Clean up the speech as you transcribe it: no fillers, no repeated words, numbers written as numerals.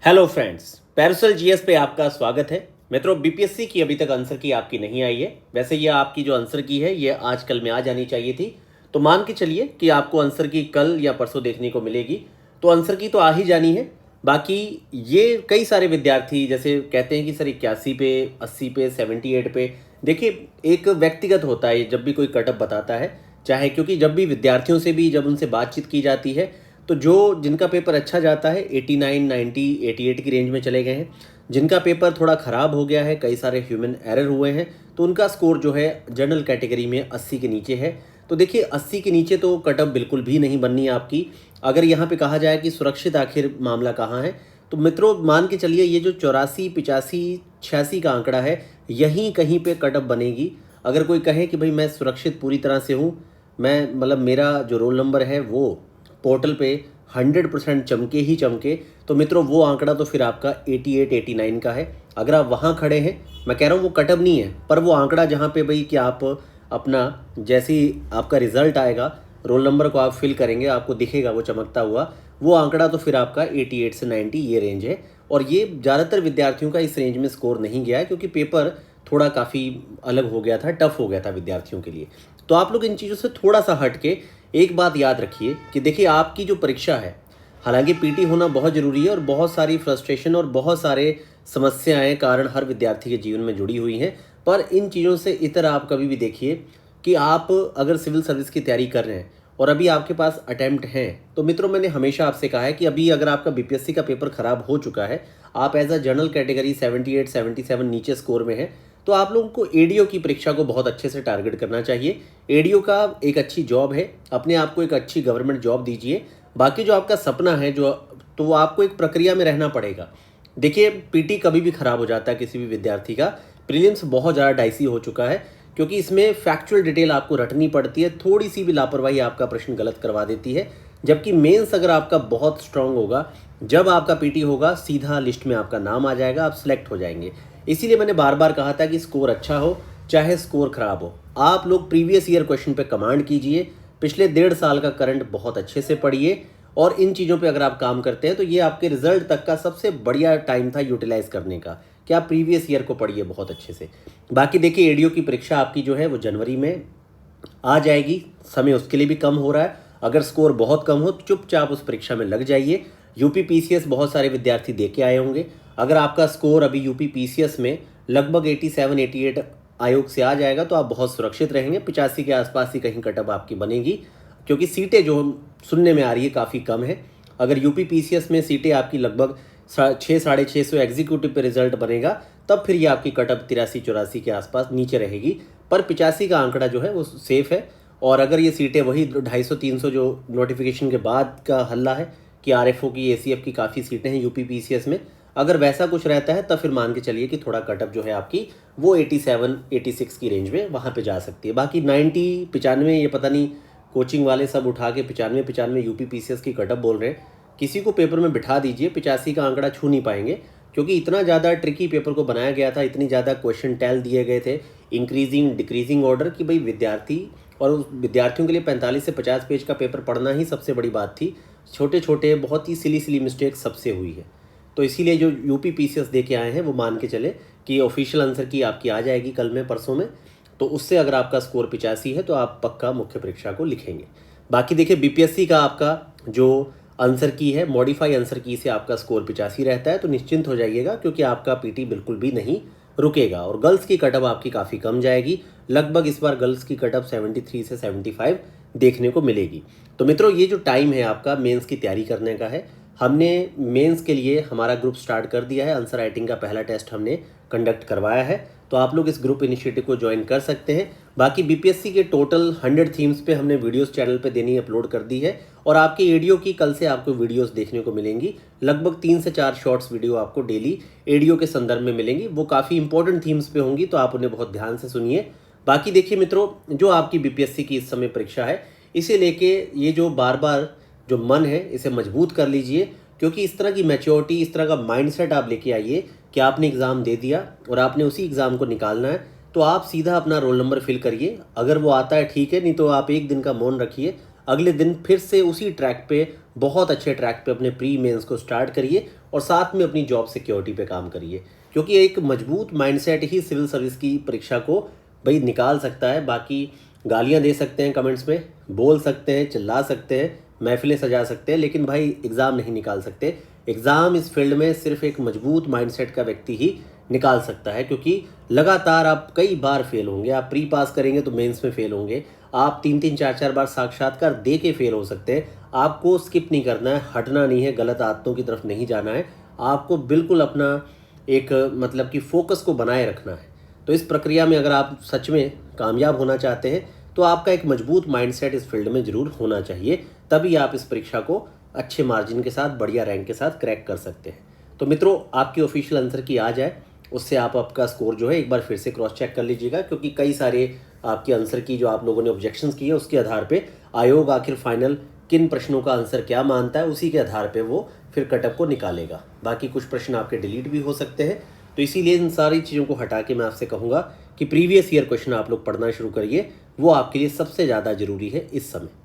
Hello friends, Paracel GS पे आपका स्वागत है। मित्रों, बीपीएससी की अभी तक आंसर की आपकी नहीं आई है। वैसे ये आपकी जो आंसर की है ये आज कल में आ जानी चाहिए थी, तो मान के चलिए कि आपको आंसर की कल या परसों देखने को मिलेगी। तो आंसर की तो आ ही जानी है। बाकी ये कई सारे विद्यार्थी जैसे कहते हैं कि सर 81 पे, 80 पे, 78 पे, देखिए एक व्यक्तिगत होता है जब भी कोई कटअप बताता है, चाहे क्योंकि जब भी विद्यार्थियों से भी जब उनसे बातचीत की जाती है तो जो जिनका पेपर अच्छा जाता है 89, 90, 88 की रेंज में चले गए हैं। जिनका पेपर थोड़ा ख़राब हो गया है, कई सारे ह्यूमन एरर हुए हैं, तो उनका स्कोर जो है जनरल कैटेगरी में 80 के नीचे है। तो देखिए 80 के नीचे तो कटअप बिल्कुल भी नहीं बननी है आपकी। अगर यहाँ पे कहा जाए कि सुरक्षित आखिर मामला कहाँ है, तो मित्रों मान के चलिए ये जो 84, 85, 86 का आंकड़ा है, यहीं कहीं पे कटअप बनेगी। अगर कोई कहे कि भाई मैं सुरक्षित पूरी तरह से हूँ, मैं मतलब मेरा जो रोल नंबर है वो पोर्टल पे 100% चमके ही चमके, तो मित्रों वो आंकड़ा तो फिर आपका 88, 89 का है। अगर आप वहाँ खड़े हैं, मैं कह रहा हूँ वो कटअप नहीं है, पर वो आंकड़ा जहाँ पे भाई कि आप अपना जैसे ही आपका रिजल्ट आएगा, रोल नंबर को आप फिल करेंगे, आपको दिखेगा वो चमकता हुआ, वो आंकड़ा तो फिर आपका 88 से 90 ये रेंज है। और ये ज़्यादातर विद्यार्थियों का इस रेंज में स्कोर नहीं गया है, क्योंकि पेपर थोड़ा काफ़ी अलग हो गया था, टफ हो गया था विद्यार्थियों के लिए। तो आप लोग इन चीज़ों से थोड़ा सा हट के एक बात याद रखिए कि देखिए आपकी जो परीक्षा है, हालांकि पीटी होना बहुत ज़रूरी है और बहुत सारी फ्रस्ट्रेशन और बहुत सारे समस्याएं कारण हर विद्यार्थी के जीवन में जुड़ी हुई हैं, पर इन चीज़ों से इतर आप कभी भी देखिए कि आप अगर सिविल सर्विस की तैयारी कर रहे हैं और अभी आपके पास अटैम्प्ट हैं, तो मित्रों मैंने हमेशा आपसे कहा है कि अभी अगर आपका बीपीएससी का पेपर ख़राब हो चुका है, आप एज अ जनरल कैटेगरी 78, 77 नीचे स्कोर में है, तो आप लोगों को एडीओ की परीक्षा को बहुत अच्छे से टारगेट करना चाहिए। एडीओ का एक अच्छी जॉब है, अपने आप को एक अच्छी गवर्नमेंट जॉब दीजिए। बाकी जो आपका सपना है जो, तो वो आपको एक प्रक्रिया में रहना पड़ेगा। देखिए पीटी कभी भी ख़राब हो जाता है किसी भी विद्यार्थी का। प्रीलिम्स बहुत ज़्यादा डाइसी हो चुका है, क्योंकि इसमें फैक्चुअल डिटेल आपको रटनी पड़ती है, थोड़ी सी भी लापरवाही आपका प्रश्न गलत करवा देती है। जबकि मेंस अगर आपका बहुत स्ट्रांग होगा, जब आपका पीटी होगा सीधा लिस्ट में आपका नाम आ जाएगा, आप सिलेक्ट हो जाएंगे। इसीलिए मैंने बार बार कहा था कि स्कोर अच्छा हो चाहे स्कोर खराब हो, आप लोग प्रीवियस ईयर क्वेश्चन पे कमांड कीजिए, पिछले 1.5 साल का करंट बहुत अच्छे से पढ़िए, और इन चीज़ों पे अगर आप काम करते हैं तो ये आपके रिजल्ट तक का सबसे बढ़िया टाइम था यूटिलाइज करने का, कि आप प्रीवियस ईयर को पढ़िए बहुत अच्छे से। बाकी देखिए एडीओ की परीक्षा आपकी जो है वो जनवरी में आ जाएगी, समय उसके लिए भी कम हो रहा है। अगर स्कोर बहुत कम हो तो चुपचाप उस परीक्षा में लग जाइए। यूपी पीसीएस बहुत सारे विद्यार्थी दे के आए होंगे। अगर आपका स्कोर अभी यूपी पीसीएस में लगभग 87, 88 आयोग से आ जाएगा तो आप बहुत सुरक्षित रहेंगे। 85 के आसपास ही कहीं कटअप आपकी बनेगी, क्योंकि सीटें जो सुनने में आ रही है काफ़ी कम है। अगर यूपी पीसीएस में सीटें आपकी लगभग 600-650 एग्जीक्यूटिव पे रिजल्ट बनेगा, तब फिर ये आपकी कटअप 83-84 के आसपास नीचे रहेगी। पर 85 का आंकड़ा जो है वो सेफ है। और अगर ये सीटें वही 250-300 जो नोटिफिकेशन के बाद का हल्ला है कि आरएफओ की, एसीएफ की काफ़ी सीटें हैं यूपी पीसीएस में, अगर वैसा कुछ रहता है तब फिर मान के चलिए कि थोड़ा कटअप जो है आपकी वो 87, 86 की रेंज में वहाँ पे जा सकती है। बाकी 90, 95 ये पता नहीं, कोचिंग वाले सब उठा के 95 यूपी पीसीएस की कटअप बोल रहे हैं। किसी को पेपर में बिठा दीजिए, 85 का आंकड़ा छू नहीं पाएंगे, क्योंकि इतना ज़्यादा ट्रिकी पेपर को बनाया गया था, इतनी ज़्यादा क्वेश्चन टेल दिए गए थे इंक्रीजिंग डिक्रीजिंग ऑर्डर, कि भाई विद्यार्थी और उस विद्यार्थियों के लिए 45 से 50 पेज का पेपर पढ़ना ही सबसे बड़ी बात थी। छोटे छोटे बहुत ही सिली मिस्टेक सबसे हुई है। तो इसीलिए जो यूपी पीसीएस दे के आए हैं वो मान के चले कि ऑफिशियल आंसर की आपकी आ जाएगी कल में परसों में, तो उससे अगर आपका स्कोर 85 है तो आप पक्का मुख्य परीक्षा को लिखेंगे। बाकी देखिए बीपीएससी का आपका जो आंसर की है, मॉडिफाई आंसर की से आपका स्कोर 85 रहता है, तो निश्चिंत हो जाइएगा, क्योंकि आपका पीटी बिल्कुल भी नहीं रुकेगा। और गर्ल्स की कटअप आपकी काफ़ी कम जाएगी, लगभग इस बार गर्ल्स की कटअप 73 से 75 देखने को मिलेगी। तो मित्रों ये जो टाइम है आपका मेंस की तैयारी करने का है, हमने मेंस के लिए हमारा ग्रुप स्टार्ट कर दिया है। आंसर राइटिंग का पहला टेस्ट हमने कंडक्ट करवाया है, तो आप लोग इस ग्रुप इनिशिएटिव को ज्वाइन कर सकते हैं। बाकी बीपीएससी के टोटल 100 थीम्स पे हमने वीडियोस चैनल पे देनी अपलोड कर दी है, और आपके एडीओ की कल से आपको वीडियोस देखने को मिलेंगी। लगभग 3 से 4 शॉर्ट्स वीडियो आपको डेली एडीओ के संदर्भ में मिलेंगी। वो काफ़ी इंपॉर्टेंट थीम्स पे होंगी, तो आप उन्हें बहुत ध्यान से सुनिए। बाकी देखिए मित्रों, जो आपकी बीपीएससी की इस समय परीक्षा है, इसे लेके ये जो बार बार जो मन है इसे मजबूत कर लीजिए, क्योंकि इस तरह की मैच्योरिटी, इस तरह का माइंडसेट आप लेके आइए कि आपने एग्ज़ाम दे दिया और आपने उसी एग्ज़ाम को निकालना है, तो आप सीधा अपना रोल नंबर फिल करिए। अगर वो आता है ठीक है, नहीं तो आप एक दिन का मौन रखिए, अगले दिन फिर से उसी ट्रैक पे, बहुत अच्छे ट्रैक पे अपने प्री मेंस को स्टार्ट करिए और साथ में अपनी जॉब सिक्योरिटी पे काम करिए, क्योंकि एक मजबूत माइंडसेट ही सिविल सर्विस की परीक्षा को भाई निकाल सकता है। बाकी गालियां दे सकते हैं कमेंट्स में, बोल सकते हैं, चिल्ला सकते हैं, महफिलें सजा सकते हैं, लेकिन भाई एग्ज़ाम नहीं निकाल सकते। एग्ज़ाम इस फील्ड में सिर्फ एक मजबूत माइंडसेट का व्यक्ति ही निकाल सकता है, क्योंकि लगातार आप कई बार फेल होंगे। आप प्री पास करेंगे तो मेंस में फेल होंगे, आप 3-3 4-4 बार साक्षात्कार दे के फेल हो सकते हैं। आपको स्किप नहीं करना है, हटना नहीं है, गलत आदतों की तरफ नहीं जाना है। आपको बिल्कुल अपना एक मतलब कि फोकस को बनाए रखना है। तो इस प्रक्रिया में अगर आप सच में कामयाब होना चाहते हैं तो आपका एक मजबूत माइंडसेट इस फील्ड में ज़रूर होना चाहिए, तभी आप इस परीक्षा को अच्छे मार्जिन के साथ, बढ़िया रैंक के साथ क्रैक कर सकते हैं। तो मित्रों, आपकी ऑफिशियल आंसर की आ जाए, उससे आप आपका स्कोर जो है एक बार फिर से क्रॉस चेक कर लीजिएगा, क्योंकि कई सारे आपकी आंसर की जो आप लोगों ने ऑब्जेक्शंस किए उसके आधार पे आयोग आखिर फाइनल किन प्रश्नों का आंसर क्या मानता है, उसी के आधार पे वो फिर कटअप को निकालेगा। बाकी कुछ प्रश्न आपके डिलीट भी हो सकते हैं, तो इसीलिए इन सारी चीज़ों को हटा के मैं आपसे कहूँगा कि प्रीवियस ईयर क्वेश्चन आप लोग पढ़ना शुरू करिए, वो आपके लिए सबसे ज़्यादा ज़रूरी है इस समय।